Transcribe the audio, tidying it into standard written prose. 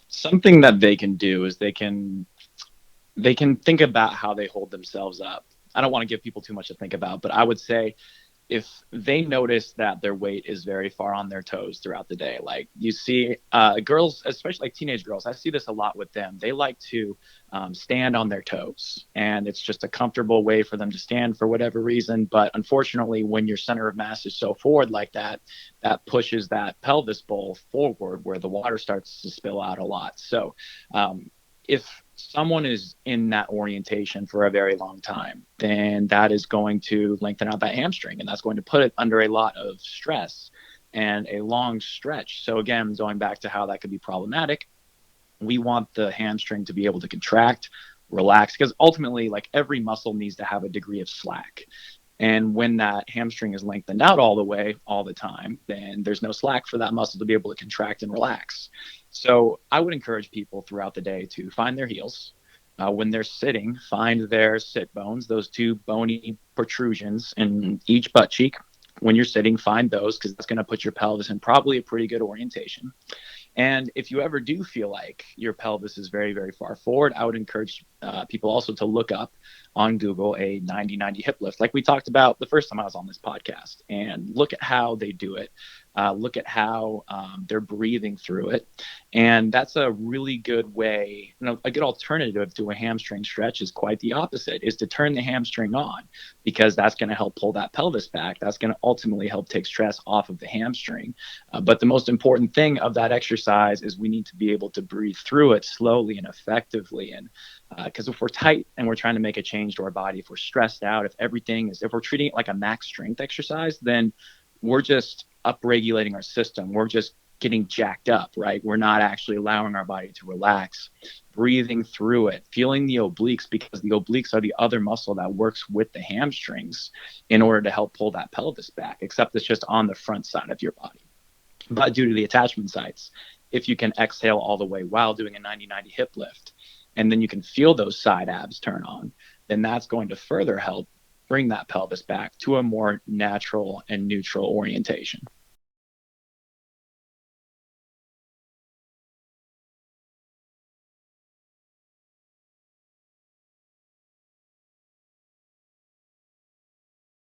Something that they can do is they can think about how they hold themselves up. I don't want to give people too much to think about, but I would say if they notice that their weight is very far on their toes throughout the day, like you see girls, especially like teenage girls, I see this a lot with them. They like to stand on their toes, and it's just a comfortable way for them to stand for whatever reason. But unfortunately, when your center of mass is so forward like that, that pushes that pelvis bowl forward where the water starts to spill out a lot. So if someone is in that orientation for a very long time, then that is going to lengthen out that hamstring, and that's going to put it under a lot of stress and a long stretch. So again, going back to how that could be problematic, we want the hamstring to be able to contract, relax, because ultimately, like every muscle needs to have a degree of slack. And when that hamstring is lengthened out all the way, all the time, then there's no slack for that muscle to be able to contract and relax. So I would encourage people throughout the day to find their heels. When they're sitting, find their sit bones, those two bony protrusions in each butt cheek. When you're sitting, find those because that's going to put your pelvis in probably a pretty good orientation. And if you ever do feel like your pelvis is very, very far forward, I would encourage people also to look up on Google a 90-90 hip lift, like we talked about the first time I was on this podcast, and look at how they do it. Look at how they're breathing through it. And that's a really good way, a good alternative to a hamstring stretch is quite the opposite, is to turn the hamstring on, because that's going to help pull that pelvis back. That's going to ultimately help take stress off of the hamstring. But the most important thing of that exercise is we need to be able to breathe through it slowly and effectively. And because if we're tight and we're trying to make a change to our body, if we're stressed out, if we're treating it like a max strength exercise, then we're just upregulating our system. We're just getting jacked up, right? We're not actually allowing our body to relax, breathing through it, feeling the obliques, because the obliques are the other muscle that works with the hamstrings in order to help pull that pelvis back, except it's just on the front side of your body. But due to the attachment sites, if you can exhale all the way while doing a 90-90 hip lift, and then you can feel those side abs turn on, then that's going to further help bring that pelvis back to a more natural and neutral orientation.